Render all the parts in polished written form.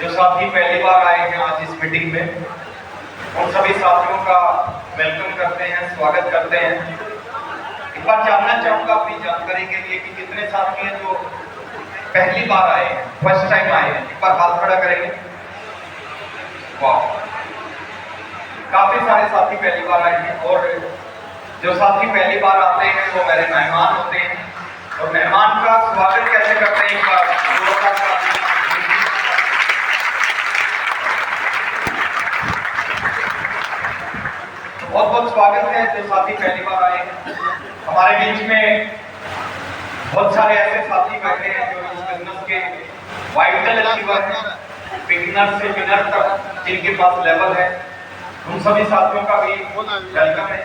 जो साथी पहली बार आए हैं आज इस मीटिंग में, उन सभी साथियों का वेलकम करते हैं, स्वागत करते हैं। एक बार जानना चाहूंगा अपनी जानकारी के लिए कि कितने साथी हैं जो पहली बार आए हैं, फर्स्ट टाइम आए हैं। एक बार हाथ खड़ा करेंगे। वाह, काफी सारे साथी पहली बार आए हैं। और जो साथी पहली बार आते हैं वो मेरे मेहमान होते हैं, और मेहमान का स्वागत कैसे करते हैं एक बार बहुत बहुत स्वागत है। जो साथी पहली बार आए हैं, हमारे बीच में बहुत सारे ऐसे साथी बैठे हैं जो इस बिजनेस के वाइटल अचीवर हैं, बिगिनर से विनर तक जिनके पास लेवल है, उन सभी साथियों का भी वेलकम है।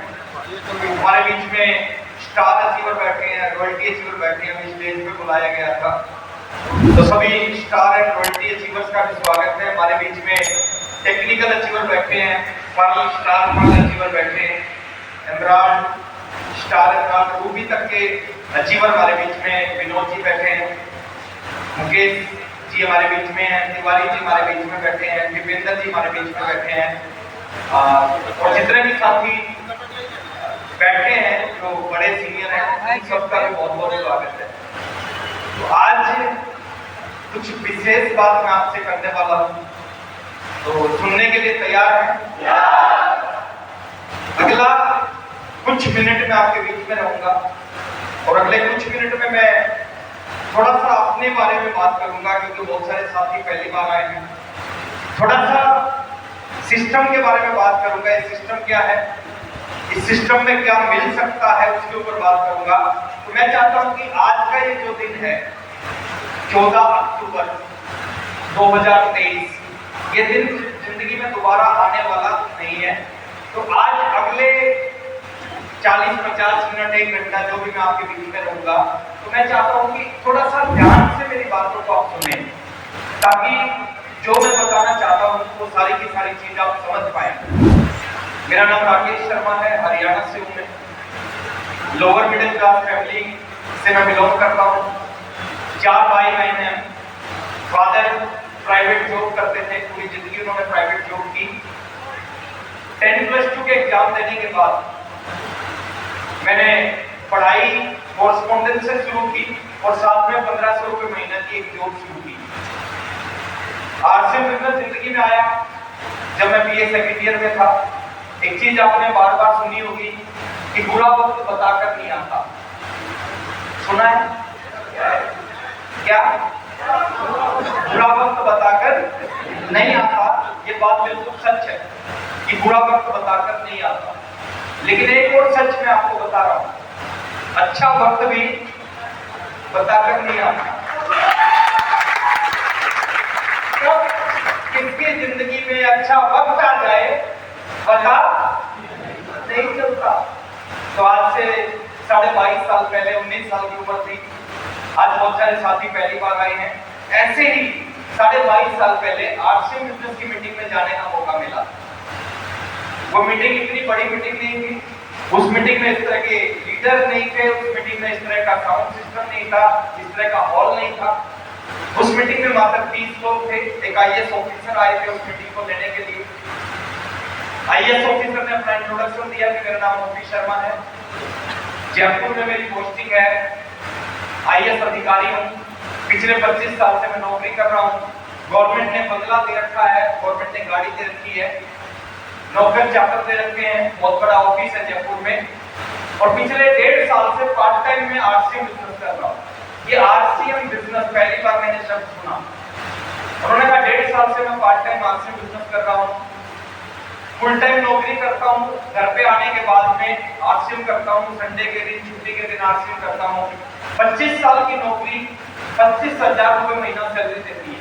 हमारे बीच में स्टार अचीवर बैठे हैं, रॉयल्टी अचीवर बैठे हैं, स्टेज पे बुलाया गया था, तो सभी स्टार एंड रॉयल्टी अचीवर्स का भी स्वागत है। हमारे बीच में टेक्निकल अचीवर बैठे हैं, पर्ल स्टार पर्ल अचीवर बैठे हैं, इमरान स्टार इमरान रूबी तक के अचीवर हमारे बीच में, विनोद जी बैठे हैं, मुकेश जी हमारे बीच में हैं, तिवारी जी हमारे बीच में बैठे हैं, दीपेंद्र जी हमारे बीच में बैठे हैं, और जितने भी साथी बैठे हैं जो बड़े सीनियर हैं, सबका भी बहुत बहुत स्वागत है। तो आज कुछ विशेष बात मैं आपसे करने वाला हूँ, तो सुनने के लिए तैयार हैं? अगला कुछ मिनट में आपके बीच में रहूंगा, और अगले कुछ मिनट में मैं थोड़ा सा अपने बारे में बात करूंगा, क्योंकि बहुत सारे साथी पहली बार आए हैं। थोड़ा सा सिस्टम के बारे में बात करूंगा, ये सिस्टम क्या है, इस सिस्टम में क्या मिल सकता है, उसके ऊपर बात करूंगा। तो मैं चाहता हूं कि आज का ये जो दिन है 14 अक्टूबर 2023, ये दिन जिंदगी में दोबारा आने वाला नहीं है। तो आज अगले 40-50 मिनट 1 घंटा जो भी मैं आपके बीच में रहूंगा, तो मैं चाहता हूं कि थोड़ा सा ध्यान से मेरी बातों को आप सुने, ताकि जो मैं बताना चाहता हूं वो सारी की सारी चीज आप समझ पाए। मेरा नाम राकेश शर्मा है, हरियाणा से हूँ मैं। लोअर मिडिल क्लास फैमिली से मैं बिलोंग करता हूँ। 4 भाई बहन हैं। फादर प्राइवेट जॉब करते थे, पूरी जिंदगी उन्होंने प्राइवेट जॉब की। 10+2 के एग्जाम देने के बाद मैंने पढ़ाई कॉरेस्पॉन्डेंस से शुरू की, और साथ में 1500 रुपये महीना की एक जॉब शुरू की। आरसीएम बिजनेस जिंदगी में आया जब मैं बीए सेकेंड ईयर में था। एक चीज आपने बार बार सुनी होगी कि बुरा वक्त बताकर नहीं आता। सुना है क्या? बुरा वक्त बताकर नहीं आता, ये बात बिल्कुल सच है कि बुरा वक्त बताकर नहीं आता। लेकिन एक और सच मैं आपको बता रहा हूं, अच्छा वक्त भी बताकर नहीं आता। किसकी जिंदगी में अच्छा वक्त आ जाए पता नहीं चलता। तो आज से 22.5 साल पहले 19 साल की उम्र थी। आज बहुत सारे साथी पहली बार आए हैं। ऐसे ही 22.5 साल पहले आरसीएम बिजनेस की मीटिंग में जाने का मौका मिला। वो मीटिंग इतनी बड़ी मीटिंग नहीं थी, उस मीटिंग में इस तरह के लीडर नहीं थे, उस मीटिंग में इस तरह का साउंड सिस्टम नहीं था, इस तरह का हॉल नहीं था। उस मीटिंग में मात्र 30 लोग थे। एक आईएएस ऑफिसर आए थे उस मीटिंग को लेने के लिए। आईएएस ऑफिसर ने अपना इंट्रोडक्शन दिया कि मेरा नाम ओपी शर्मा है, जयपुर में मेरी पोस्टिंग है, आईएएस अधिकारी हूँ, पिछले 25 साल से मैं नौकरी कर रहा हूँ, गवर्नमेंट ने बंगला दे रखा है, गवर्नमेंट ने गाड़ी दे रखी है, नौकर चाकर दे रखे हैं, बहुत बड़ा ऑफिस है जयपुर में, और पिछले 1.5 साल से पार्ट टाइम में आरसीएम बिजनेस कर रहा हूँ। ये आरसीएम बिजनेस पहली बार मैंने शब्द सुना। उन्होंने कहा 1.5 साल से मैं पार्ट टाइम आरसीएम बिजनेस कर रहा हूँ, फुल टाइम नौकरी करता हूँ, घर पे आने के बाद में आरसीएम करता हूँ, संडे के दिन छुट्टी के दिन आरसीएम करता हूँ। 25 साल की नौकरी 25,000 रुपए महीना सैलरी देती है।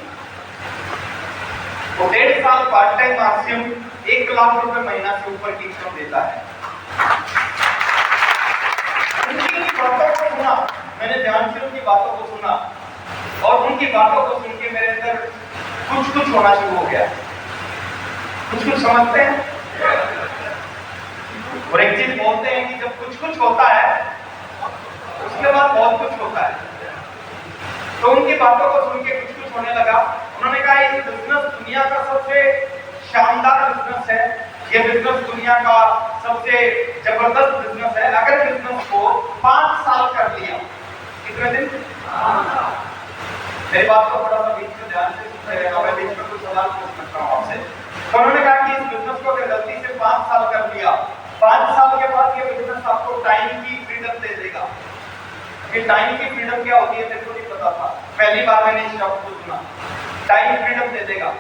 तो 1.5 साल पार्ट टाइम आरसीएम 1 लाख रुपए महीना से ऊपर की इनकम देता है। उनकी बातों को सुना मैंने, ध्यान से उनकी बातों को सुना, और उनकी बातों को सुन के मेरे अंदर कुछ होना शुरू हो गया। कुछ समझते हैं? और एक चीज बोलते हैं कि जब कुछ होता है उसके बाद बहुत कुछ होता है। तो उनकी बातों को सुन के कुछ होने लगा। उन्होंने कहा ये बिजनेस दुनिया का सबसे शानदार बिजनेस है, ये बिजनेस दुनिया का सबसे जबरदस्त बिजनेस है। अगर बिजनेस को 5 साल कर लिया, कितने दिन? मेरी बात को बड़ा सा बीच में ध्यान से सुन रहे हैं, मैं बीच में कुछ सवाल पूछ सकता हूँ आपसे। तो उन्होंने कहा कि इस बिजनेस को अगर गलती से 5 साल कर लिया, 5 साल के बाद ये बिजनेस आपको टाइम की फ्रीडम दे देगा। ये टाइम की फ्रीडम क्या होती है मेरे को नहीं पता था, पहली बार मैंने इस शब्द को सुना। टाइम फ्रीडम दे देगा।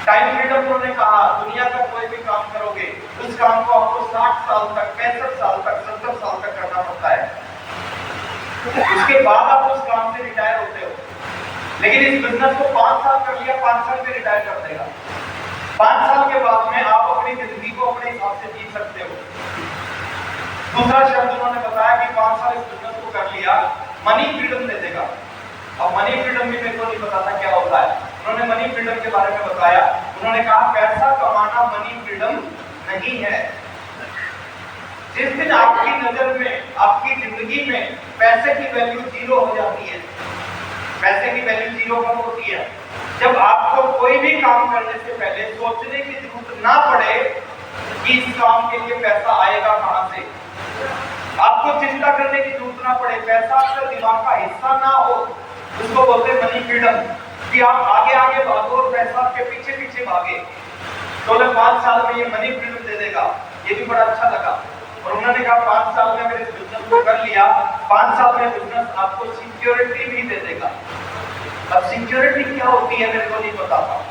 टाइम फ्रीडम उन्होंने कहा दुनिया का कोई भी काम करोगे उस काम को आपको 60 साल तक, 65 साल तक, 70 साल तक करना पड़ता है। उसके बाद आप उस काम से रिटायर होते हो। लेकिन इस बिजनेस को 5 साल कर लिया, 5 साल में रिटायर कर देगा। 5 साल के बाद में आप अपनी जिंदगी को अपने हिसाब से जी सकते हो। दूसरा शब्द उन्होंने बताया कि 5 साल इस बिजनेस को कर लिया, मनी फ्रीडम दे देगा। अब मनी फ्रीडम भी मेरे को नहीं पता था क्या होता है। उन्होंने मनी फ्रीडम के बारे में बताया। उन्होंने कहा पैसा कमाना मनी फ्रीडम नहीं है। जिस दिन आपकी नजर में, आपकी जिंदगी में पैसे की वैल्यू 0 हो जाती है, पैसे की वैल्यू 0 कब होती है? जब आपको कोई भी काम करने से पहले सोचने की जरूरत ना पड़े कि इस काम के लिए पैसा आएगा कहां से। आपको चिंता करने की जरूरत ना पड़े, पैसा आपका दिमाग का हिस्सा ना हो, उसको बोलते हैं मनी फ्रीडम। कि आप आगे आगे भागो और पैसा आपके पीछे पीछे भागे। तो 5 साल में ये मनी फ्रीडम दे देगा। ये भी बड़ा अच्छा लगा। और उन्होंने कहा 5 साल में अगर इस बिजनेस को कर लिया, 5 साल में बिजनेस आपको सिक्योरिटी भी दे देगा। अब सिक्योरिटी क्या होती है मेरे को नहीं पता था।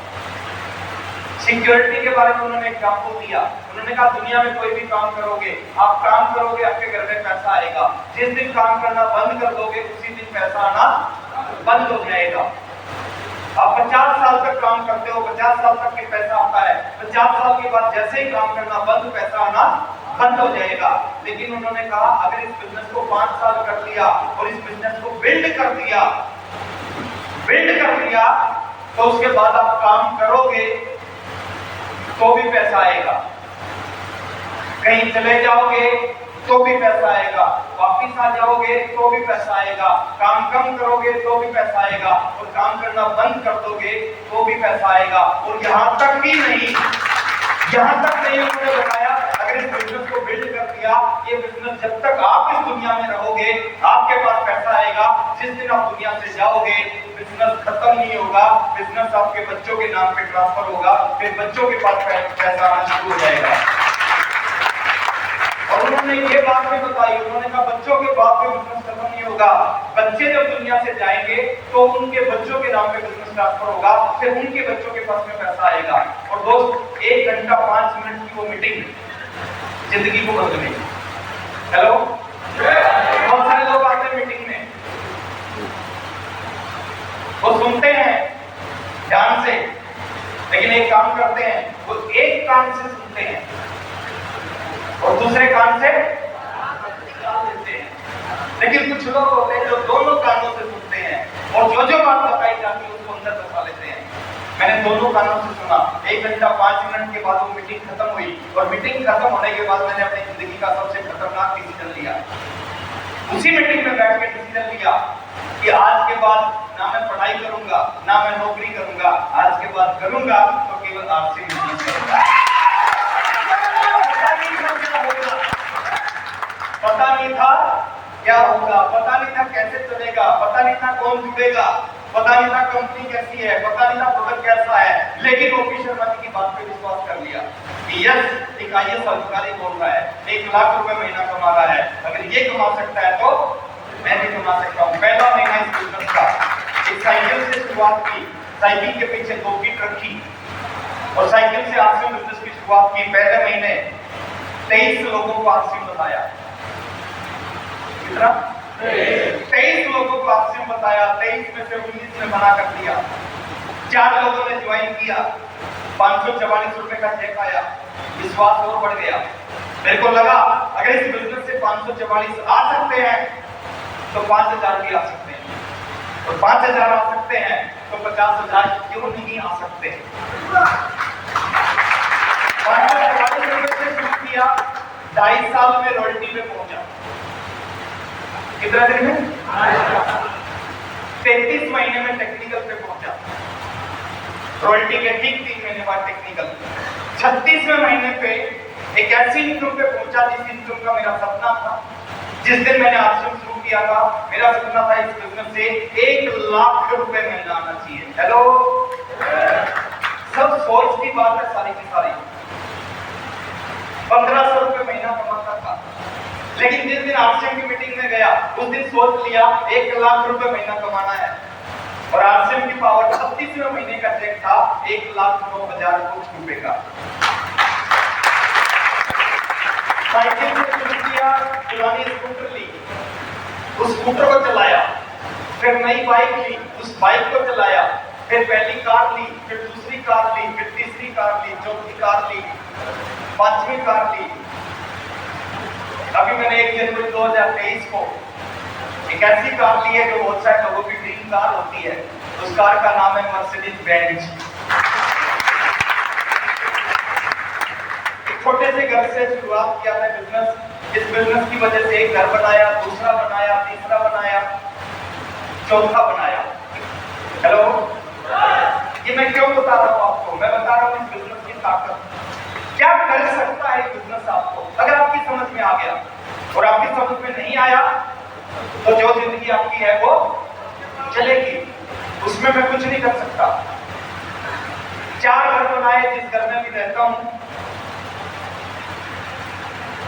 सिक्योरिटी के बारे में उन्होंने एग्जाम्पल दिया। उन्होंने कहा दुनिया में कोई भी काम करोगे, आप काम करोगे आपके घर में पैसा आएगा। जिस दिन काम करना बंद कर दोगे उसी दिन पैसा आना बंद हो जाएगा। आप 50 साल तक काम करते हो, 50 साल तक के पैसा आता है, 50 साल के बाद जैसे ही काम करना बंद, पैसा आना बंद हो जाएगा। लेकिन उन्होंने कहा अगर इस बिजनेस को 5 साल कर लिया और इस बिजनेस को बिल्ड कर दिया तो उसके बाद आप काम करोगे तो भी पैसा आएगा, कहीं चले जाओगे तो भी पैसा आएगा, वापिस आ जाओगे तो भी पैसा आएगा, काम कम करोगे तो भी पैसा आएगा, और काम करना बंद कर दोगे तो भी पैसा आएगा। और यहाँ तक नहीं उन्होंने बताया अगर इस बिजनेस को बिल्ड कर दिया, ये बिजनेस जब तक आप इस दुनिया में रहोगे आपके पास पैसा आएगा। जिस दिन आप दुनिया से जाओगे बिजनेस खत्म नहीं होगा, बिजनेस आपके बच्चों के नाम पे ट्रांसफर होगा, फिर बच्चों के पास पैसा आना शुरू हो जाएगा। और उन्होंने ये बात भी बताई, उन्होंने कहा बच्चों के बाद में बिजनेस खत्म नहीं होगा, बच्चे जब दुनिया से जाएंगे तो उनके बच्चों के नाम पे बिजनेस ट्रांसफर होगा, फिर उनके बच्चों के पास में पैसा आएगा। और दोस्त 1 घंटा 5 मिनट की वो मीटिंग जिंदगी को बदल गई। हेलो, बहुत सारे लोग आते हैं मीटिंग में, वो सुनते हैं ध्यान से, लेकिन एक काम करते हैं, वो एक कान से सुनते हैं और दूसरे कान से निकाल देते हैं। लेकिन कुछ लोग होते हैं जो दोनों कानों से सुनते हैं और जो बात बताई जाती है उसको अंदर बसा लेते हैं। मैंने दोनों कानों से सुना। 1 घंटा 5 मिनट के बाद वो मीटिंग खत्म हुई और मीटिंग खत्म होने के बाद मैंने अपनी जिंदगी का सबसे खतरनाक डिसीजन लिया। उसी मीटिंग में बैठ के डिसीजन लिया कि आज के बाद ना मैं पढ़ाई करूंगा ना मैं नौकरी करूंगा, आज के बाद करूंगा तो केवल आपसे बिजनेस करूंगा। पता नहीं था क्या होगा, पता नहीं था कैसे चलेगा, पता नहीं था कौन जुड़ेगा, पता नहीं था कंपनी कैसी है, पता नहीं था प्रोडक्ट कैसा है, लेकिन ओपी शर्मा जी की बात पे विश्वास कर लिया कि यस एक IAS अधिकारी बोल रहा है, 1 लाख रुपए महीना कमा रहा है, अगर ये कमा सकता है तो मैं भी कमा सकता हूँ। पहला महीना इस बिजनेस का एक साइकिल से शुरुआत की, साइकिल के पीछे 2 किट रखी और साइकिल से आरसीएम बिजनेस की शुरुआत की। पहले महीने 23 लोगों को आरसीएम बताया। कितना? 23 लोगों को आरसीएम बताया। 23 में से 19 ने मना कर दिया। 4 लोगों ने ज्वाइन किया। 544 रुपए का चेक आया। विश्वास और बढ़ गया। मेरे को लगा अगर इस बिजनेस से 544 आ सकते हैं तो 5000 भी आ सकते हैं, और 5000 आ सकते हैं तो 50000 क्यों नहीं आ सकते। 544 रुपए से शुरू किया, 2.5 साल में रॉयल्टी में पहुंचा। कितना दिन में? 33 महीने में टेक्निकल पे पहुंचा, रॉयल्टी के ठीक 3 महीने बाद टेक्निकल। 36वें महीने पे एक ऐसी इनकम पे पहुंचा जिस इनकम का मेरा सपना था। जिस दिन मैंने आश्रम शुरू किया था, मेरा सपना था इस बिजनेस से 1 लाख रुपए महीना आना चाहिए। हेलो, सब सोच की बात है सारी की सारी। 1500 रुपए महीना कमाता था, लेकिन जिस दिन आरसीएम की मीटिंग में गया उस दिन सोच लिया 1 लाख रुपए महीना कमाना है। और आरसीएम की पावर 36वें महीने का चेक था 1,09,000 रुपए का। साइकिल से शुरू किया, पुरानी स्कूटर ली, उस स्कूटर को चलाया, फिर नई बाइक ली, उस बाइक को चलाया, फिर पहली कार ली, फिर दूसरी कार ली, फिर तीसरी कार ली, चौथी कार ली, 5वीं कार ली। अभी मैंने 1 जनवरी 2023 को एक ऐसी कार ली है जो बहुत सारे लोगों की ड्रीम कार होती है। उस कार का नाम है मर्सिडीज बेंज। एक छोटे से घर से शुरुआत किया था बिजनेस। इस बिजनेस की वजह से एक घर बनाया, दूसरा बनाया, तीसरा बनाया, चौथा बनाया। हेलो, ये मैं क्यों बता रहा हूँ आपको? मैं बता रहा हूँ इस बिजनेस की ताकत, क्या कर सकता है बिजनेस आपको। अगर आपकी समझ में आ गया और आपकी समझ में नहीं आया तो जो जिंदगी आपकी है वो चलेगी, उसमें मैं कुछ नहीं कर सकता। 4 घर बनाए, जिस घर में भी रहता हूं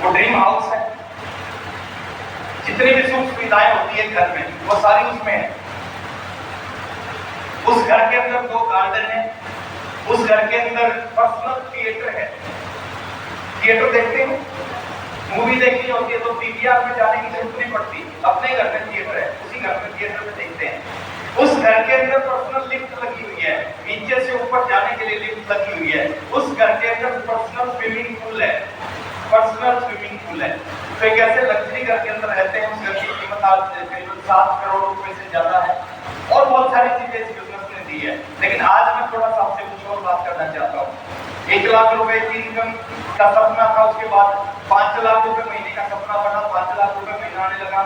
वो ड्रीम हाउस है। जितनी भी सुख सुविधाएं होती है घर में वो सारी उसमें है। उस घर के अंदर 2 गार्डन है, उस घर के अंदर पर्सनल थिएटर है। थिएटर देखते हैं, मूवी देखनी होती है तो पीवीआर में जाने की जरूरत नहीं पड़ती, अपने घर में थिएटर है, उसी घर में थिएटर में देखते हैं। उस घर के अंदर पर्सनल लिफ्ट लगी हुई है, नीचे से ऊपर जाने के लिए लिफ्ट लगी हुई है। उस घर के अंदर पर्सनल स्विमिंग पूल है, पर्सनल स्विमिंग पूल है। तो एक ऐसे लग्जरी घर के अंदर रहते हैं। उस घर की कीमत आज करीबन 7 करोड़ रुपए से ज्यादा है और बहुत सारी चीजें इस बिजनेस ने दी है। लेकिन आज मैं थोड़ा सा आपसे कुछ और बात करना चाहता हूँ। 1 लाख रुपए की इनकम का सपना था, उसके बाद 5 लाख रुपए महीने का सपना बना, 5 लाख रुपए महीना आने लगा,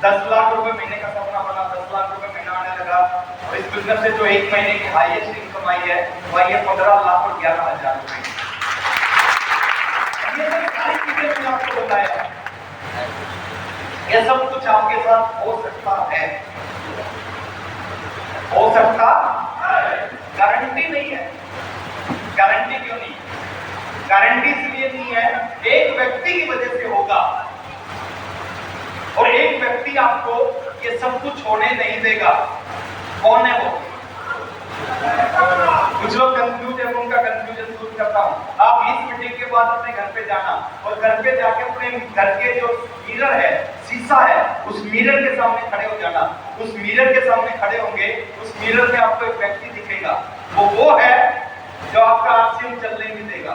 10 लाख रुपए महीने का सपना बना, 10 लाख रुपए महीना आने लगा। और इस बिजनेस से जो 1 महीने की हाईएस्ट इनकम आई है वह है 15 लाख और 11,000 रुपए। ये सारी चीजें मैंने आपको बताया, ये सब कुछ आपके साथ हो सकता है, हो सकता, गारंटी नहीं है। गारंटी क्यों नहीं? गारंटी इसलिए नहीं है, एक व्यक्ति की वजह से होगा और एक व्यक्ति आपको ये सब कुछ होने नहीं देगा। कौन है वो? कुछ लोग कंफ्यूज है, उनका कंफ्यूजन दूर करता हूं। आप इस मीटिंग के बाद अपने घर पे जाना और घर पे जाके अपने घर के जो मिरर है, शीशा है, उस मिरर के सामने खड़े हो जाना। उस मिरर के सामने खड़े होंगे, उस मिरर में आपको एक व्यक्ति दिखेगा, वो है जो आपका आरसीएम चलने नहीं देगा।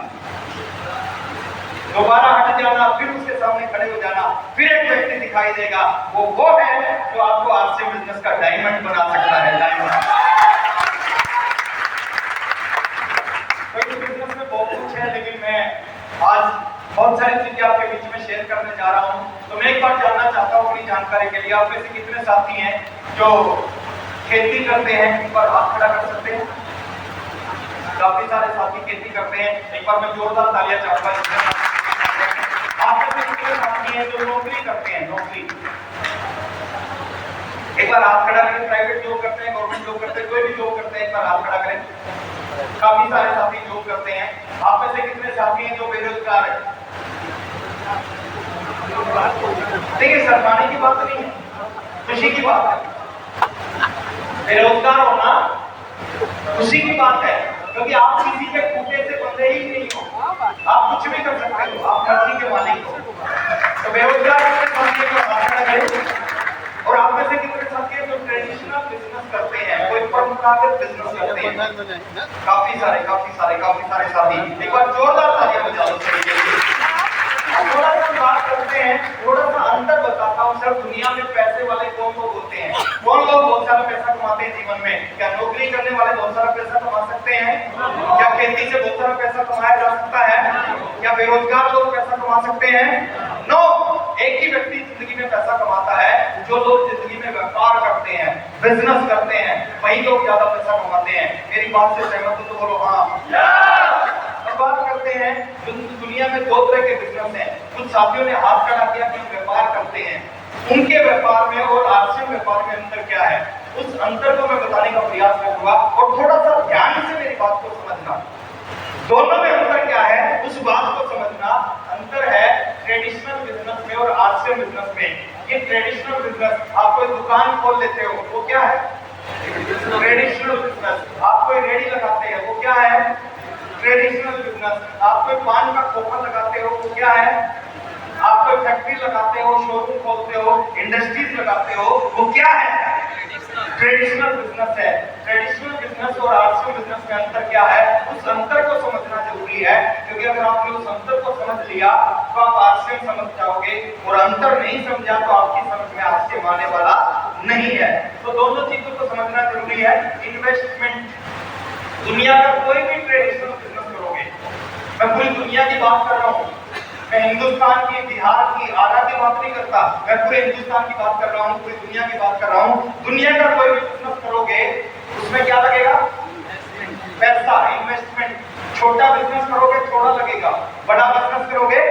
दोबारा हट जाना, फिर उसके सामने खड़े हो जाना, फिर एक व्यक्ति दिखाई देगा, वो है जो आपको आरसीएम बिजनेस का डायमंड बना सकता है। डायमंड। तो इस बिजनेस में बहुत कुछ है, लेकिन मैं आज बहुत सारी चीजें आपके बीच में शेयर करने जा रहा हूं। तो मैं एक बार जानना चाहता हूं अपनी जानकारी के लिए, आप में से कितने साथी हैं जो खेती करते हैं? एक बार हाथ खड़ा कर सकते हैं? काफी सारे साथी खेती करते हैं। एक बार मैं जोरदार तालियां चाहूंगा। आप में से कितने साथी हैं जो नौकरी करते हैं? नौकरी, एक बार हाथ खड़ा करें। प्राइवेट जॉब करते हैं, गवर्नमेंट जॉब करते हैं, कोई भी जॉब करते हैं, एक बार हाथ खड़ा करें। काफी सारे साथी जॉब करते हैं। आप में से कितने साथी हैं जो बेरोजगार हैं? देखिए, शर्माने की बात नहीं है, खुशी की बात है। बेरोजगार होना खुशी की बात है, क्योंकि आप किसी के खूंटे से बंधे ही नहीं हो। आप कुछ भी कर सकते हो, आप मर्जी के मालिक हो। तो बेरोजगार कितने को हाथ खड़ा करें। और आप में से कितने साथी हैं जो ट्रेडिशनल बिजनेस करते हैं, कोई परंपरागत बिजनेस करते हैं? काफी सारे साथी। एक बार जोरदार तालियां बजाओ इस तरीके से। थोड़ा सा बात करते हैं, थोड़ा सा अंतर बताता हूँ सर। दुनिया में पैसे वाले कौन लोग होते हैं? कौन लोग बहुत सारा पैसा कमाते हैं जीवन में? क्या नौकरी करने वाले बहुत सारा पैसा कमा सकते हैं? क्या खेती से बहुत सारा पैसा कमाया जा सकता है? क्या बेरोजगार लोग पैसा कमा सकते हैं? नो। एक ही व्यक्ति जिंदगी में पैसा कमाता है, जो लोग जिंदगी में व्यापार करते हैं, बिजनेस करते हैं, वही लोग ज्यादा पैसा कमाते हैं। मेरी बात से सहमत हो तो बोलो हाँ। अब बात करते हैं, दुनिया में दो तरह के बिजनेस हैं। कुछ साथियों ने हाथ खड़ा किया कि हम व्यापार करते हैं, उनके व्यापार में और आरसीएम व्यापार में अंतर क्या है, उस अंतर को मैं बताने का प्रयास करूंगा और थोड़ा सा ध्यान से मेरी बात को समझना। दोनों में अंतर क्या है उस बात को समझना। अंतर है ट्रेडिशनल बिजनेस में और आरसीएम बिजनेस में। ये ट्रेडिशनल बिजनेस, आप कोई दुकान खोल लेते हो, वो क्या है? Traditional business. आप कोई रेडी लगाते हैं, वो क्या है? Traditional business. आप कोई पान का खोखा लगाते हो, वो क्या है? आप कोई फैक्ट्री लगाते हो, शोरूम खोलते हो, इंडस्ट्रीज लगाते हो, वो क्या है? ट्रेडिशनल बिजनेस है। ट्रेडिशनल बिजनेस और आरसीएम बिजनेस में अंतर क्या है, उस अंतर को समझना जरूरी है, क्योंकि अगर आपने उस अंतर को समझ लिया तो आप आरसीएम समझ जाओगे, और अंतर नहीं समझा तो आपकी समझ में आरसीएम आने वाला नहीं है। तो दोनों चीजों को समझना जरूरी है। इन्वेस्टमेंट, दुनिया का कोई भी ट्रेडिशनल बिजनेस करोगे, मैं पूरी दुनिया की बात कर रहा हूँ, मैं हिंदुस्तान की, बिहार की, आरा की बात नहीं करता, मैं पूरे हिंदुस्तान की बात कर रहा हूँ, पूरी दुनिया की बात कर रहा हूँ। दुनिया का कोई भी बिजनेस करोगे उसमें क्या लगेगा? पैसा, इन्वेस्टमेंट। छोटा बिजनेस करोगे थोड़ा लगेगा, बड़ा बिजनेस करोगे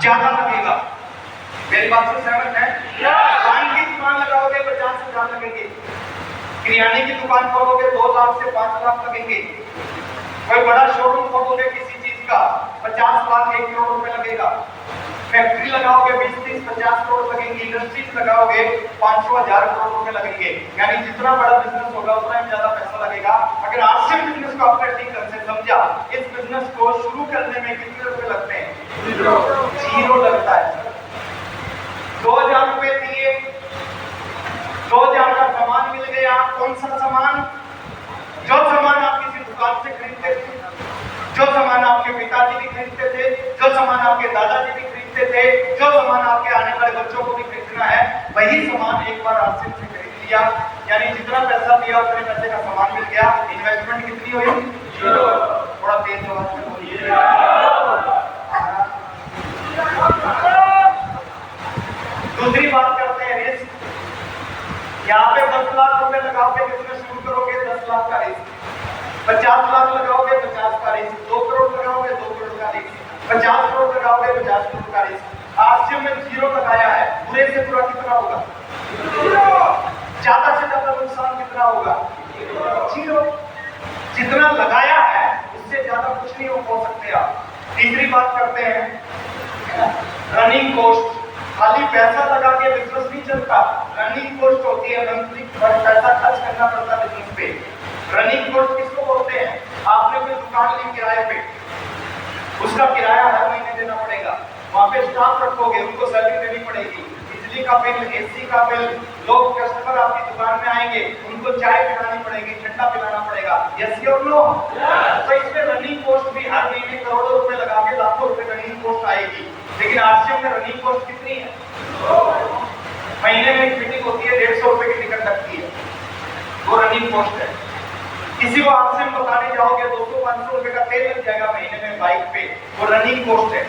ज्यादा लगेगा। मेरी बात से सहमत है? पान की दुकान लगाओगे 50,000 लगेंगे, किराने की दुकान खोलोगे 2 लाख से 5 लाख लगेंगे, कोई बड़ा शोरूम खोलोगे किसी चीज का 50 लाख 1 करोड़ रुपए लगेगा, फैक्ट्री लगाओगे 20-30-50 करोड़ लगेंगे, इंडस्ट्रीज लगाओगे 500-1000 करोड़ रुपए लगेंगे। यानी जितना बड़ा बिजनेस होगा उतना ही ज्यादा पैसा लगेगा। अगर आरसीएम बिजनेस को आपने ठीक तरह से समझा, इस बिजनेस को शुरू करने में कितने रुपए लगते हैं? 0 लगता है। 2000 रुपए दिए, 2000 का सामान मिल गया। कौन सा सामान? जो सामान आप किसी दुकान से खरीदते थे, जो सामान आपके पिताजी भी खरीदते थे, जो सामान आपके दादाजी भी खरीदते थे, जो सामान आपके आने वाले बच्चों को भी खरीदना है, वही सामान एक बार आरसीएम से खरीद लिया, यानी जितना पैसा दिया उतने पैसे का सामान मिल गया। इन्वेस्टमेंट कितनी हुई? 0। थोड़ा तेज आवाज में बोलिए। दूसरी बात करते हैं रिस्क। यहाँ पे 10 लाख रुपए लगाओगे, बिजनेस शुरू करोगे, 10 लाख का रिस्क। 50 लाख लगाओगे, 50 का रिस्क। 2 करोड़ लगाओगे, 2 करोड़ का रिस्क। 50 करोड़ लगाओगे, 50 करोड़ का रिस्क। आरसीएम में 0 लगाया है, पूरे से पूरा कितना होगा? ज्यादा से ज्यादा नुकसान कितना होगा? 0। जितना लगाया है उससे ज्यादा कुछ नहीं हो सकते आप। तीसरी बात करते हैं रनिंग कॉस्ट। खाली पैसा लगा के बिजनेस नहीं चलता, रनिंग कॉस्ट होती है, मंथली पैसा खर्च करना पड़ता है बिजनेस पे। रनिंग कॉस्ट किसको बोलते हैं? आपने कोई दुकान ली किराए पे, उसका किराया हर महीने देना पड़ेगा, वहां पे स्टाफ रखोगे, उनको सैलरी देनी पड़ेगी, बिजली का बिल, एसी का बिल, लोग कस्टमर आपकी दुकान में आएंगे, उनको चाय पिलानी पड़ेगी, ठंडा पिलाना पड़ेगा। यस और नो? तो इसमें रनिंग कॉस्ट भी हर महीने करोड़ों रुपए लगा के लाखों रुपए रनिंग कॉस्ट आएगी। लेकिन आरसीएम में रनिंग कॉस्ट कितनी है? महीने में एक मीटिंग होती है, 150 रुपए की टिकट लगती है, वो रनिंग कॉस्ट है। किसी को आरसीएम बताने जाओगे 200-500 रुपए का तेल लग जाएगा महीने में बाइक पे, वो रनिंग कॉस्ट है।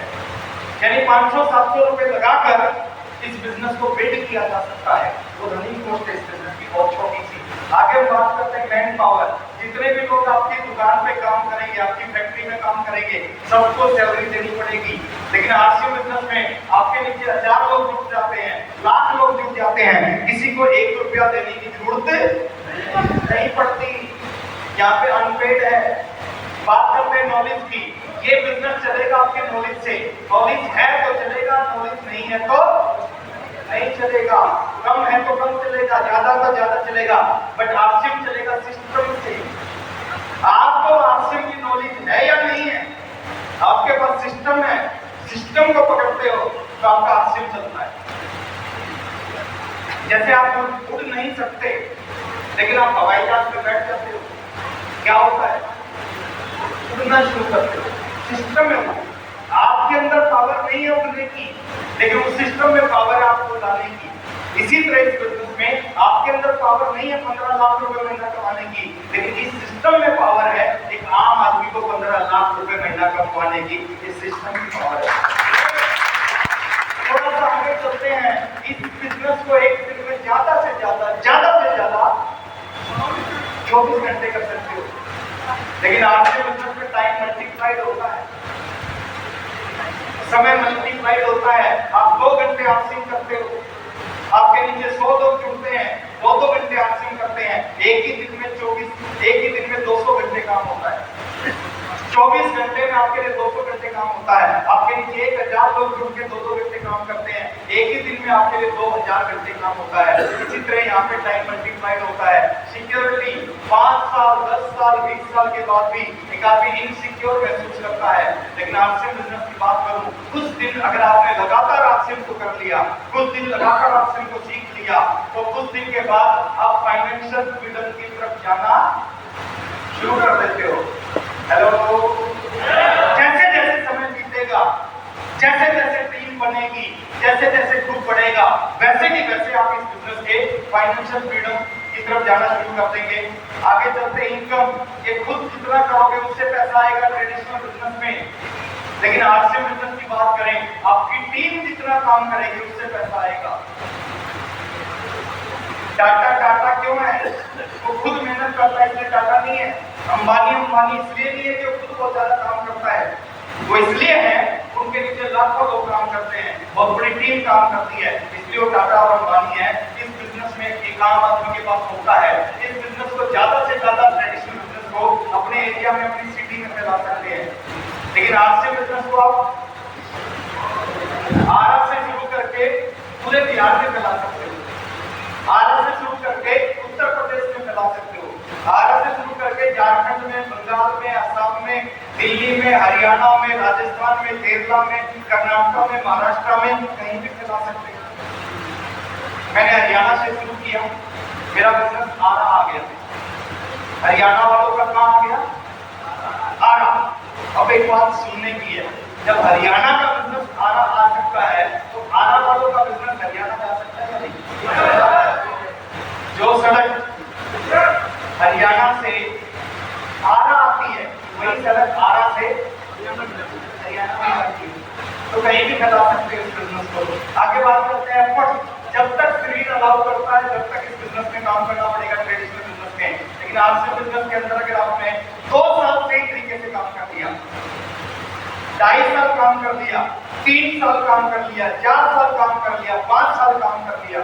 यानी 500-700 रुपए लगाकर इस बिजनेस को बिल्ड किया जा सकता है, वो रनिंग कॉस्ट है इस बिजनेस की बहुत छोटी सी। आगे हम बात करते हैं मैन पावर। जितने भी लोग आपकी दुकान पे काम करेंगे, आपकी फैक्ट्री में काम करेंगे, सबको सैलरी देनी पड़ेगी। लेकिन आरसीएम बिजनेस में आपके नीचे 1000 लोग जुड़ जाते हैं, लाख लोग जुड़ जाते हैं, किसी को 1 रुपया देने की जरूरत नहीं पड़ती। यहाँ पे अनपेड है। बात करते हैं नॉलेज की। ये बिजनेस चलेगा आपके नॉलेज से, नॉलेज है तो चलेगा, नॉलेज नहीं है तो नहीं चलेगा। कम है तो कम चलेगा, ज्यादा तो ज्यादा चलेगा, बट आरसीएम चलेगा सिस्टम से। आपको आरसीएम की नॉलेज है या नहीं है? आपके पास सिस्टम है, सिस्टम को पकड़ते हो तो आपका आरसीएम चलता है। जैसे आप उड़ नहीं सकते लेकिन आप हवाई जहाज में बैठ जाते हो, क्या होता है? उड़ना शुरू करते हो। सिस्टम है, आपके अंदर पावर नहीं है उड़ने की, लेकिन उस सिस्टम में पावर है आपको उड़ाने की। इसी तरह इस बिजनेस में आपके अंदर पावर नहीं है 15 लाख रुपए महीना कमाने की, लेकिन इस सिस्टम में पावर है एक आम आदमी को 15 लाख रुपए महीना कमाने की। इस सिस्टम की पावर है। थोड़ा सा आगे चलते हैं, इस बिजनेस को एक दिन में ज्यादा से ज्यादा 24 घंटे कर सकते हो। लेकिन आपके बिजनेस में टाइम मल्टीप्लाइड होता है, समय मल्टीप्लाइड होता है। आप 2 घंटे आर्सिंग करते हो, आपके नीचे 100 लोग जुड़ते हैं, 2 घंटे आर्सिंग करते हैं, एक ही दिन में 200 घंटे काम होता है। 24 घंटे में आपके लिए 200 घंटे काम होता है। आपके नीचे 1000 लोग जुड़ के 2 घंटे काम करते हैं, एक ही दिन में आपके लिए 2000 घंटे काम होता है। इसी तरह यहाँ पे टाइम मल्टीप्लाइड होता है। सिक्योरिटी 5 साल 10 साल 20 साल के बाद भी एक आदमी इनसिक्योर महसूस करता है। लेकिन आरसीएम बिजनेस की बात करूं, कुछ दिन अगर आपने लगातार आरसीएम को कर लिया, कुछ दिन लगातार आरसीएम को सीख लिया, तो कुछ दिन के बाद आप फाइनेंशियल फ्रीडम की तरफ जाना शुरू कर देते हो। हेलो, जैसे जैसे समय बीतेगा, जैसे जैसे टीम बनेगी, जैसे जैसे ग्रुप बढ़ेगा, वैसे ही वैसे आप इस बिजनेस के फाइनेंशियल फ्रीडम की तरफ जाना शुरू कर देंगे। आगे चलते इनकम, ये खुद जितना करोगे उससे पैसा आएगा ट्रेडिशनल बिजनेस में। लेकिन आरसीएम बिजनेस की बात करें, आपकी टीम जितना काम करेगी उससे पैसा आएगा। टाटा क्यों है? वो खुद मेहनत करता है इसलिए टाटा नहीं है। अंबानी इसलिए नहीं है कि वो खुद बहुत ज्यादा काम करता है, वो इसलिए है उनके नीचे लाखों लोग काम करते हैं, बहुत बड़ी टीम काम करती है, इसलिए वो टाटा और अंबानी है। इस बिजनेस में एक आम आदमी के पास होता है, इस बिजनेस को ज्यादा से ज्यादा ट्रेडिशनल बिजनेस को अपने एरिया में, अपनी सिटी में फैला सकते हैं। लेकिन आरसीएम बिजनेस को आप आरा से शुरू करके पूरे बिहार में फैला सकते हो, आरा से शुरू करके उत्तर प्रदेश में फैला सकते हो, आरा से शुरू करके झारखंड में, बंगाल में, असम में, दिल्ली में, हरियाणा में, राजस्थान में, केरला में, कर्नाटक में, महाराष्ट्र में, कहीं भी फैला सकते हो। मैंने हरियाणा से शुरू किया, मेरा बिजनेस आरा आ गया। हरियाणा वालों का कहाँ आ गया? आरा। अब एक बात सुनने की है, जब हरियाणा का बिजनेस आरा आ सकता है तो आरा वालों का बिजनेस हरियाणा जा सकता है या नहीं? जो सड़क हरियाणा से आरा आती है, वही सड़क आरा से हरियाणा में आती है, तो कहीं भी फैला सकते हैं इस बिजनेस को। आगे बात करते हैं एफर्ट। जब तक शरीर अलाउ करता है जब तक इस बिजनेस में काम करना पड़ेगा, ट्रेडिशनल बिजनेस में। लेकिन आरसीएम बिजनेस के अंदर अगर आपने 2 साल सही तरीके से काम कर लिया, 2.5 साल काम कर लिया, 3 साल काम कर लिया, 4 साल काम कर लिया, 5 साल काम कर लिया,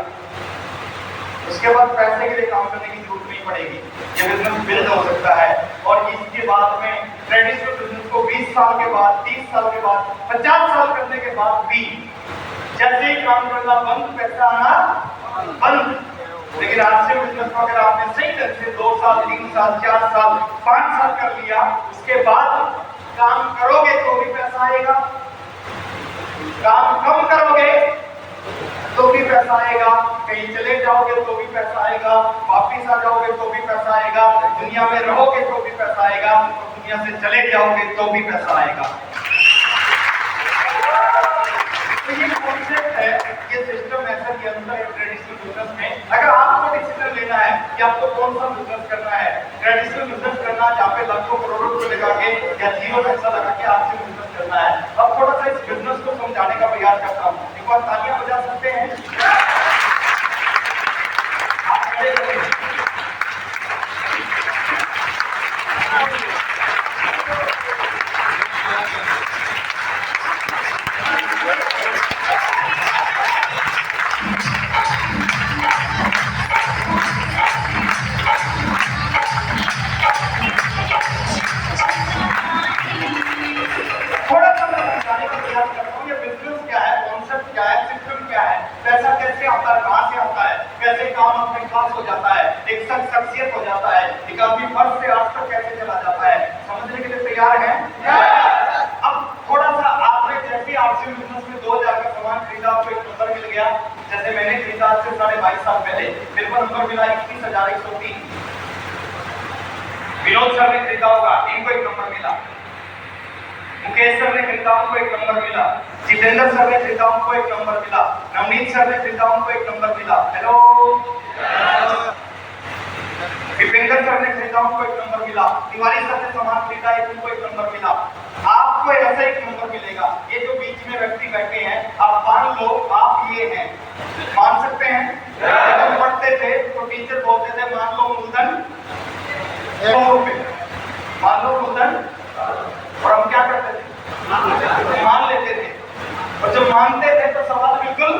उसके बाद पैसे के लिए काम करने की जरूरत नहीं पड़ेगी। ये बिजनेस बिल्ड हो सकता है। और इसके बाद में ट्रेडिशनल बिजनेस को 20 साल के बाद, 30 साल के बाद, 50 साल करने के बाद भी जैसे ही काम करना बंद, पैसा आना बंद। लेकिन आरसीएम बिजनेस को अगर आपने सही ढंग से 2 साल, 3 साल, 4 साल, 5 साल कर लिया, उसके बाद काम करोगे तो भी पैसा आएगा, काम कम करोगे तो भी पैसा आएगा, कहीं चले जाओगे तो भी पैसा आएगा, वापिस आ जाओगे तो भी पैसा आएगा, दुनिया में रहोगे तो भी पैसा आएगा, दुनिया से चले जाओगे तो भी पैसा आएगा। तो ये कॉन्सेप्ट है, ये सिस्टम ऐसा के अंदर है ट्रेडिशनल बिजनेस में। अगर आपको डिसीजन लेना है कि आपको कौन सा बिजनेस करना है, ट्रेडिशनल बिजनेस करना है जहाँ पे लाखों करोड़ों रुपए लगा के या 0 पैसा लगा के आपसे बिजनेस करना है। अब थोड़ा सा इस बिजनेस को समझाने का प्रयास करता हूँ। एक बार तालियां बजा सकते हैं? आप खड़े रहिए। शख्सियत हो जाता है, एक आदमी फर्स्ट से आज तक कैसे चला जाता है, समझने के लिए तैयार हैं? अब थोड़ा सा आपने जैसे आरसीएम बिजनेस में 2000 का सामान खरीदा, आपको एक नंबर मिल गया। जैसे मैंने खरीदा आज से 22.5 साल पहले, मेरे को नंबर मिला 21,103। विनोद सर ने खरीदा होगा, इनको एक नंबर मिला। मुकेश सर ने खरीदा, उनको एक नंबर मिला। जितेंद्र सर ने खरीदा, उनको एक नंबर मिला। नवनीत सर ने खरीदा, उनको एक नंबर मिला। हेलो, विपेंद्र सर ने खरीदा, उनको एक नंबर मिला। तिवारी सर ने सामान खरीदा, उनको एक नंबर मिला। आपको ऐसा एक नंबर मिलेगा। ये जो बीच में जितने व्यक्ति बैठे हैं, आप मान लो आप ये हैं, मान सकते हैं? जब हम पढ़ते थे तो टीचर बोलते थे मान लो मूलधन 100 रुपए, मान लो मूलधन, और हम क्या करते थे? मान लेते थे। और जब मानते थे तो सवाल बिल्कुल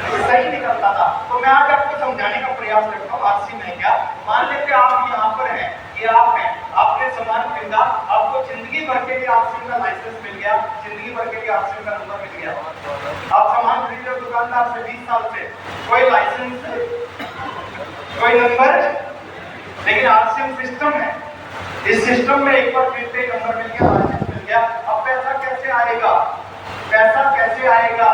सही निकलता था। तो मैं आज आपको समझाने का प्रयास करता हूँ। आरसी में क्या, मान लेते आप यहाँ पर हैं, ये आप हैं, आपने सामान खरीदा, आपको जिंदगी भर के लिए आरसी का लाइसेंस मिल गया, जिंदगी भर के लिए आरसी का नंबर मिल गया। आप सामान खरीद रहे हो दुकानदार से 20 साल से, कोई लाइसेंस, कोई नंबर, लेकिन आरसी सिस्टम है। इस सिस्टम में एक बार खरीदते नंबर मिल गया, लाइसेंस मिल गया। अब पैसा कैसे आएगा? पैसा कैसे आएगा?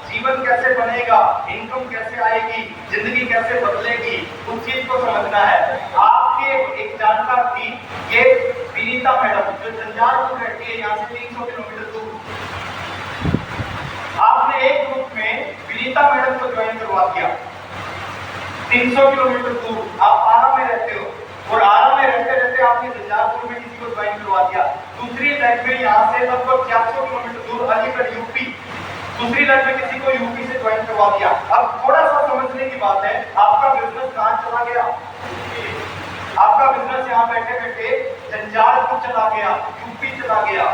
जीवन कैसे बनेगा? इनकम कैसे आएगी? जिंदगी कैसे बदलेगी? उस चीज को समझना है। आपके एक जानकार थी, ये विनीता मैडम, जो झंझारपुर रहती है, यहाँ से 300 किलोमीटर दूर। आपने एक ग्रुप में विनीता मैडम को ज्वाइन करवा दिया। 300 किलोमीटर दूर आप आरा में रहते हो, और आरा में रहते रहते आपने झंझारपुर में किसी को ज्वाइन करवा दिया। दूसरी लाइन में यहाँ से लगभग 400 किलोमीटर दूर अलीगढ़ यूपी, दूसरी लाइन में किसी को यूपी से ज्वाइन करवा दिया। अब थोड़ा सा समझने की बात है, आपका बिजनेस कहाँ चला गया? आपका बिजनेस यहाँ बैठे बैठे झंझारपुर चला गया, यूपी चला गया।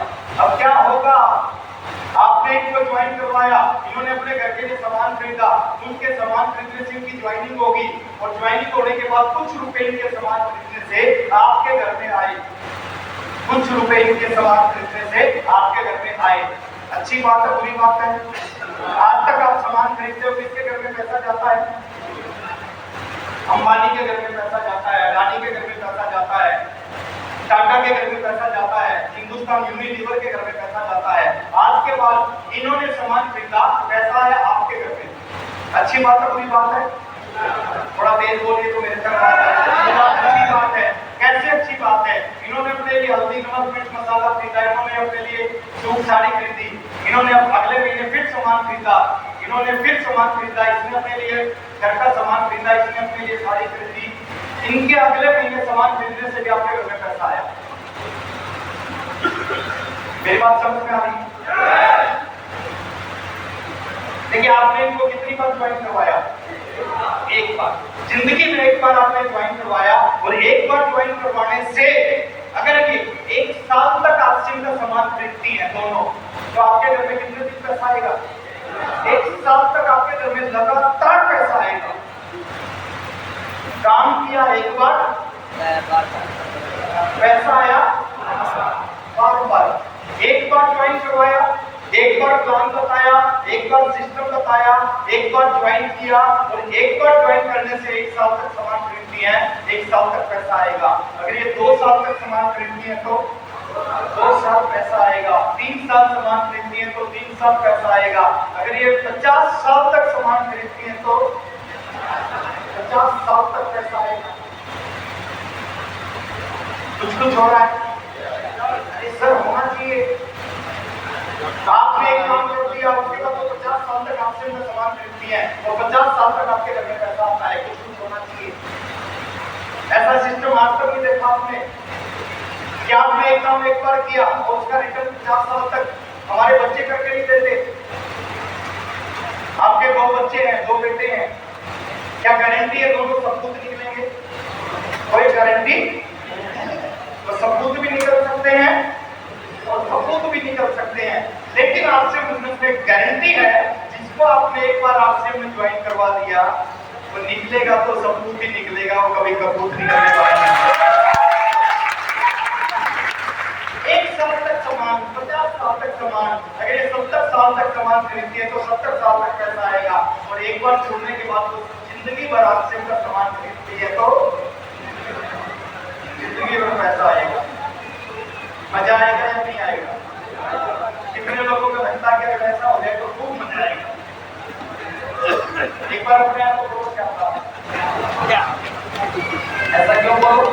अब क्या होगा? आपने इनको ज्वाइन करवाया, इन्होंने अपने घर के लिए सामान खरीदा, उनके सामान खरीदने से इनकी ज्वाइनिंग होगी, और ज्वाइनिंग होने के बाद कुछ रुपए इनके सामान खरीदने से आपके घर में आए, कुछ रुपए इनके सामान खरीदने से आपके घर में आए। अच्छी बात है, बुरी बात है? आज तक आप सामान खरीदते हो, किसके घर में पैसा जाता है? अंबानी के घर में पैसा जाता है, अडानी के घर में पैसा जाता है, टाटा के घर में पैसा जाता है, हिंदुस्तान यूनिलीवर के घर में पैसा जाता है। आज के बाद इन्होंने सामान खरीदा, पैसा आया आपके घर में। अच्छी बात है, बुरी बात है? थोड़ा तेज बोलिए तो मेरे तक अच्छी बात है। कैसे अच्छी बात है? इन्होंने अपने लिए हल्दी, नमक, मिर्च, मसाला खरीदा, इन्होंने अपने लिए सूट साड़ी खरीदी, इन्होंने अगले महीने फिर सामान खरीदा, इन्होंने फिर सामान खरीदा, इसने अपने लिए घर का सामान खरीदा, इसने अपने लिए साड़ी खरीदी। इनके अगले महीने सामान खरीदने से भी आपके घर में पैसा आया। मेरी बात समझ में आ रही? देखिए, आपने इनको कितनी बार ज्वाइन करवाया? एक बार। जिंदगी में एक बार आपने ज्वाइन करवाया, और एक बार ज्वाइन करवाने से अगर ये 1 साल तक आरसीएम का सामान खरीदती है दोनों, तो आपके घर में कितने दिन पैसा आएगा? 1 साल तक आपके घर में लगातार पैसा आएगा। काम किया एक बार, पैसा आया बार बार। एक बार ज्वाइन करवाया, एक बार प्लान बताया, एक बार सिस्टम बताया, एक बार ज्वाइन किया, और एक बार ज्वाइन करने से 1 साल तक सामान खरीदती है, 1 साल तक पैसा आएगा। अगर ये 2 साल तक सामान खरीदती है तो 2 साल पैसा आएगा। 3 साल सामान खरीदती है तो 3 साल पैसा आएगा। अगर ये 50 साल तक सामान खरीदती है तो 50 साल तक पैसा आएगा। कुछ हो रहा है? सर होना चाहिए। आपने एक काम कर दिया, उसके बाद तो 50 साल तक आपसे सामान खरीदती है, और 50 साल तक आपके घर में पैसा आता है। कुछ होना चाहिए। ऐसा सिस्टम आज तक नहीं देखा आपने? क्या आपने एक काम एक बार किया और उसका रिटर्न 50 साल तक हमारे बच्चे करके नहीं देते? आपके 2 बच्चे हैं, 2 बेटे हैं, क्या गारंटी है दोनों सबूत निकलेंगे? कोई गारंटी? तो सबूत भी निकल सकते हैं और सबूत भी निकल सकते हैं, लेकिन आपसे बिजनेस में गारंटी है, जिसको आपने एक बार आपसे में ज्वाइन करवा दिया, वो निकलेगा तो सबूत भी निकलेगा, वो कभी कबूत नहीं करेगा। 1 साल तक सामान, 50 साल तक सामान, अगर ये 70 साल तक सामान खरीदती है तो 70 साल तक पैसा आएगा, और एक बार छोड़ने के बाद तो जिंदगी भर आपसे का सामान खरीदती है तो जिंदगी भर पैसा आएगा। मजा आएगा या नहीं आएगा? कितने लोगों का धंधा के अगर ऐसा हो जाए तो खूब मजा आएगा। एक बार अपने आप को क्या ऐसा क्यों बोलो?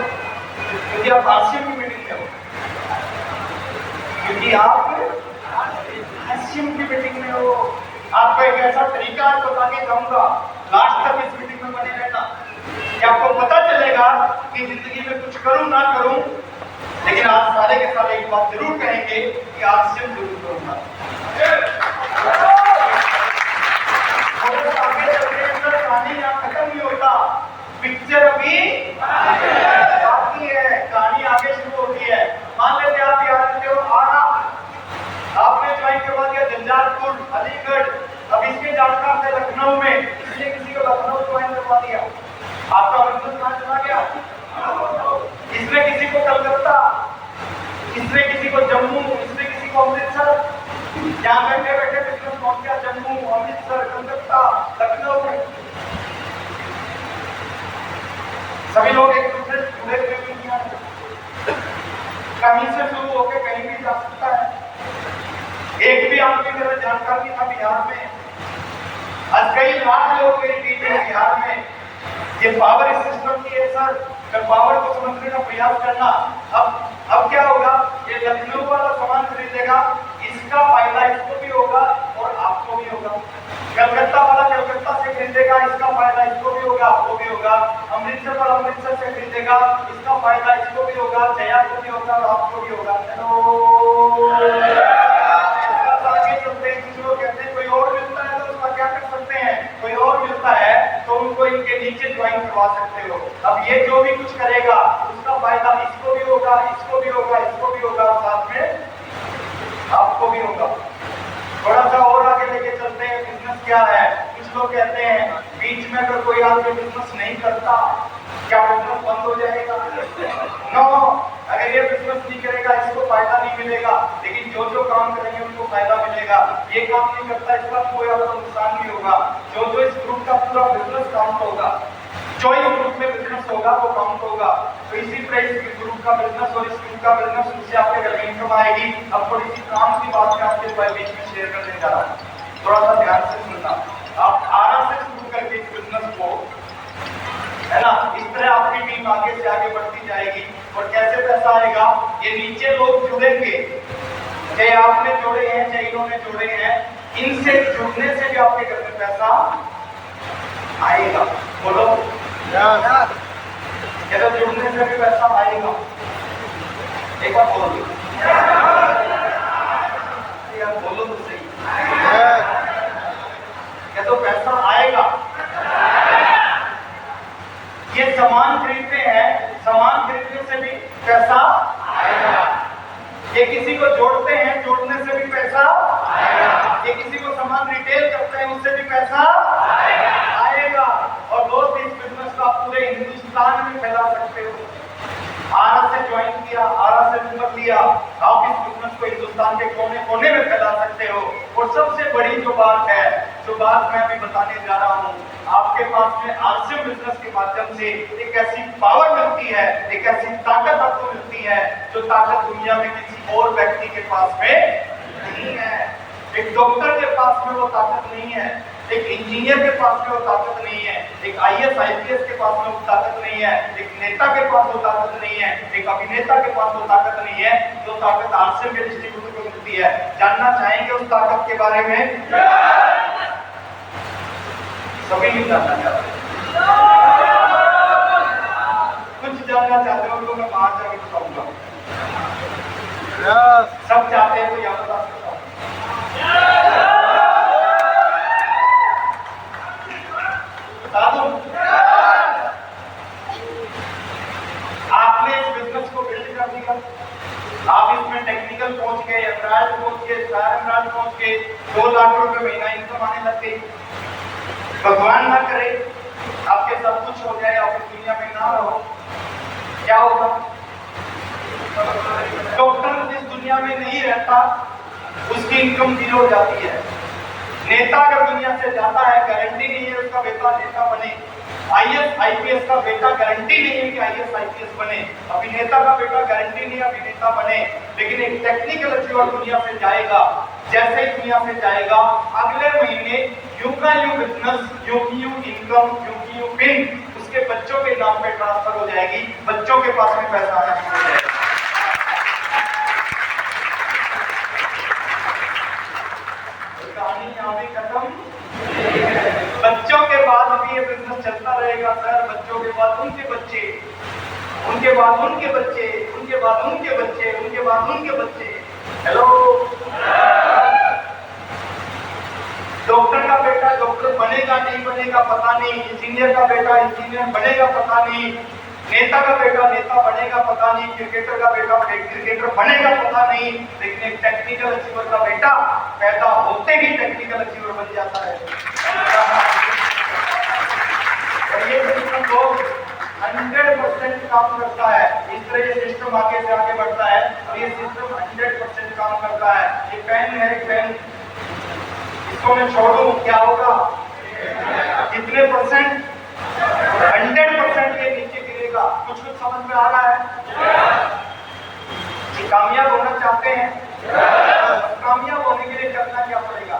क्योंकि आप आरसीएम की मीटिंग में हो, क्योंकि आप आरसीएम की मीटिंग में हो। आपको एक ऐसा तरीका बता के जाऊंगा, लास्ट तक इस मीटिंग में बने रहना, कि आपको पता चलेगा कि जिंदगी में कुछ करूं ना करूं, लेकिन आप सारे के सारे एक बात जरूर कहेंगे कि आरसीएम जरूर करूंगा। यहाँ बैठे बैठे बिजनेस पहुंच गया जम्मू, अमृतसर, कलकत्ता, लखनऊ। सभी लोग एक दूसरे से जुड़े हुए दुनिया में, कहीं से शुरू होकर कहीं भी जा सकता है। एक भी आदमी मेरा जानकार नहीं था बिहार में, आज कई लाख लोग मेरी टीम में बिहार में। ये पावर सिस्टम की है सर, पावर को समझने का प्रयास करना। अब क्या होगा, ये लखनऊ वाला सामान खरीदेगा, इसका फायदा इसको भी होगा और आपको भी होगा। कलकत्ता वाला कलकत्ता से खरीदेगा, इसका फायदा इसको भी होगा, आपको भी होगा। अमृतसर वाला अमृतसर से खरीदेगा, इसका फायदा इसको भी होगा, जया को भी होगा और आपको भी होगा। कहते हैं कोई और मिलता है तो उसका क्या कर सकते हैं, कोई और मिलता है तो उनको इनके नीचे ज्वाइन करवा सकते हो। अब ये जो भी कुछ करेगा उसका फायदा इसको भी होगा, इसको भी होगा, इसको भी होगा, साथ में आपको भी होगा। थोड़ा सा और आगे लेके चलते हैं। बिजनेस क्या है? कुछ लोग कहते हैं बीच में अगर कोई आदमी बिजनेस नहीं करता क्या बिजनेस बंद हो जाएगा? नो, अगर ये बिजनेस नहीं करेगा इसको फायदा नहीं मिलेगा, लेकिन जो जो काम करेंगे उनको फायदा मिलेगा। ये काम नहीं करता इसका कोई आपको नुकसान नहीं होगा। जो जो इस ग्रुप का पूरा बिजनेस काउंट होगा, जो इस ग्रुप में बिजनेस होगा वो काउंट होगा। तो इसी तरह इस ग्रुप का बिजनेस और इस ग्रुप का बिजनेस, उससे आपके घर में इनकम आएगी। अब थोड़ी सी काम की बात मैं आपके बीच में शेयर करने जा रहा हूँ, थोड़ा सा ध्यान से सुनना। आप आराम से शुरू करके इस बिजनेस को, है ना, इस तरह आपकी टीम आगे से आगे बढ़ती जाएगी। और कैसे पैसा आएगा? ये नीचे लोग जुड़ेंगे, चाहे आपने जोड़े हैं चाहे इन्होंने जोड़े हैं, इनसे जुड़ने से भी आपके घर में पैसा आएगा। बोलो कहते जुड़ने से भी पैसा आएगा। एक बार बोलो यार, बोलो तो सही। कहते पैसा आएगा। ये सामान खरीदते हैं, सामान खरीदने से भी पैसा आएगा। ये किसी को जोड़ते हैं, जोड़ने से भी पैसा आएगा। ये किसी को सामान रिटेल करते हैं, उससे भी पैसा आएगा। और दोस्त, इस बिजनेस को आप पूरे हिंदुस्तान में फैला सकते हो। आरा से ज्वाइन किया, आरा से नंबर लिया, आप इस बिजनेस को हिंदुस्तान के कोने कोने में फैला सकते हो। और सबसे बड़ी जो बात है, जो बात मैं अभी बताने जा रहा हूँ, आपके पास में आरसीएम बिजनेस के माध्यम से एक ऐसी पावर मिलती है, एक ऐसी ताकत आपको मिलती है जो ताकत दुनिया में किसी और व्यक्ति के पास में नहीं है। एक डॉक्टर के पास में वो ताकत नहीं है, एक इंजीनियर के पास में वो ताकत नहीं है, एक आईएएस आईपीएस के पास में वो ताकत नहीं है, एक नेता के पास वो ताकत नहीं है, एक अभिनेता के पास वो ताकत नहीं है। जो ताकत आरसीएम के डिस्ट्रीब्यूटर को मिलती है। जानना चाहेंगे उस ताकत के बारे में? सभी नहीं जानना चाहते। कुछ जानना चाहते हो तो मैं बाहर जाके बताऊंगा। सब चाहते हैं तो यहाँ बता सकता हूँ। बता दूं, आपने इस बिजनेस को बिल्ड कर दिया, आप इसमें टेक्निकल पहुंच गए, एम्ब्रॉयडर पहुंच गए, स्टार एम्ब्रॉयडर पहुंच गए, 2 लाख रुपए महीना इनकम आने लग गई। भगवान ना करे आपके सब कुछ हो जाए, आप इस दुनिया में ना रहो, क्या होगा? डॉक्टर जिस दुनिया में नहीं रहता उसकी इनकम 0 हो जाती है। नेता अगर दुनिया से जाता है, गारंटी नहीं है उसका बेटा नेता बने। आईएएस आईपीएस का बेटा गारंटी नहीं है कि आईएएस आईपीएस बने। अभिनेता का बेटा गारंटी नहीं है अभिनेता बने। लेकिन एक टेक्निकल अचीवर दुनिया से जाएगा, जैसे ही दुनिया से जाएगा, अगले महीने यूं का यूं बिजनेस, यूं की यूं इनकम, यूं की यूं पिन उसके बच्चों के नाम पे ट्रांसफर हो जाएगी। बच्चों के पास में पैसा आना शुरू हो जाएगा। कहानी यहाँ भी खत्म। बच्चों के बाद भी ये बिजनेस चलता रहेगा सर। बच्चों के बाद उनके बच्चे, उनके बाद उनके बच्चे, उनके बाद उनके बच्चे, उनके बाद उनके बच्चे। हेलो, डॉक्टर का बेटा डॉक्टर बनेगा नहीं बनेगा पता नहीं, इंजीनियर का बेटा इंजीनियर बनेगा पता नहीं, नेता का बेटा नेता बनेगा पता नहीं, क्रिकेटर का बेटा क्रिकेटर बनेगा पता नहीं, लेकिन एक टेक्निकल अचीवर का बेटा पैदा होते ही टेक्निकल अचीवर बन जाता है। और ये सिस्टम को 100% काम करता है। इस तरह ये सिस्टम आगे से आगे बढ़ता है। और ये सिस्टम 100% काम करता है। ये पेन है, पेन इसको मैं छोड़ूं क्या होगा? कितने परसेंट? 100% ये नीचे गिरेगा। कुछ कुछ समझ में आ रहा है? ये कामयाब होना चाहते हैं? कामयाब होने के लिए करना क्या पड़ेगा?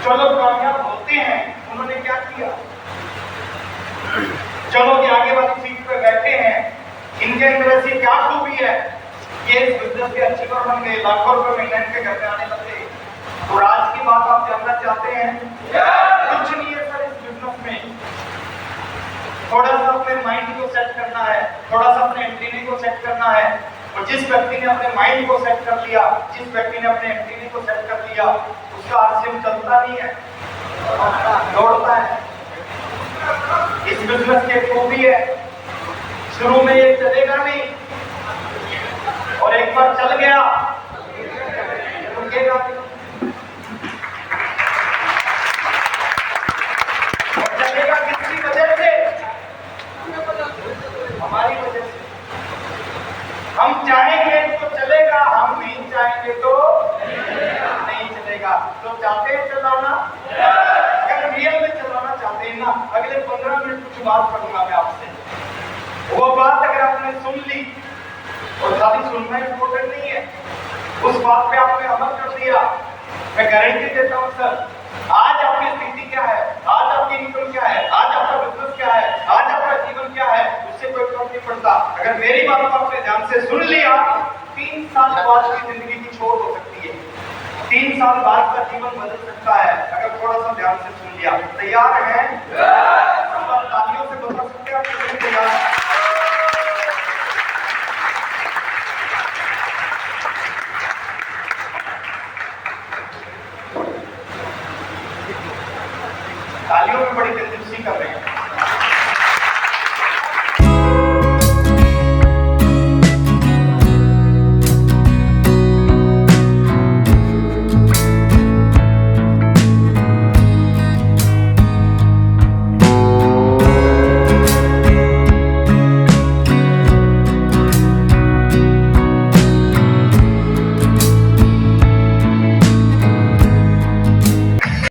जो लोग कामयाब होते हैं उन्होंने क्या किया? जो लोग आगे वाली सीट पे बैठे हैं इनके अंदर ऐसी क्या खूबी है कि इस बिजनेस के अचीवर बन गए, लाखों रुपए महीने इनके घर में आने लगे। और आज की बात आप जानना चाहते हैं? कुछ नहीं है सर इस बिजनेस में। थोड़ा सा अपने माइंड को सेट करना है, थोड़ा सा अपने एंटीने को सेट करना है। और जिस व्यक्ति ने अपने माइंड को सेट कर लिया, जिस व्यक्ति ने अपने एंटीने को सेट कर लिया, उसका आरसीएम चलता नहीं है, दौड़ता है। इस बिजनेस की खूबी है, शुरू में ये चलेगा नहीं और एक बार चल गया रुकेगा नहीं। और चलेगा किसकी वजह से? हमारी वजह से। हम चाहेंगे तो चलेगा, हम नहीं चाहेंगे तो नहीं चलेगा। तो चाहते हैं चलाना? अगर रियल में चलाना चाहते हैं ना, अगले 15 मिनट कुछ बात करूंगा मैं आपसे। वो बात अगर आपने सुन ली, और खाली सुनना इम्पोर्टेंट नहीं है, उस बात पे आपने अमल कर दिया, मैं गारंटी देता हूं सर, आज आपकी स्थिति क्या है, आज आपकी इनकम क्या है, आज आपका बिजनेस क्या है, आज आपका जीवन क्या है, उससे कोई फर्क नहीं पड़ता। अगर मेरी बात को आपने ध्यान से सुन लिया, 3 साल बाद की जिंदगी की छोड़ हो सकती है, 3 साल बाद का जीवन बदल सकता है अगर थोड़ा सा ध्यान से सुन लिया। तैयार हैं?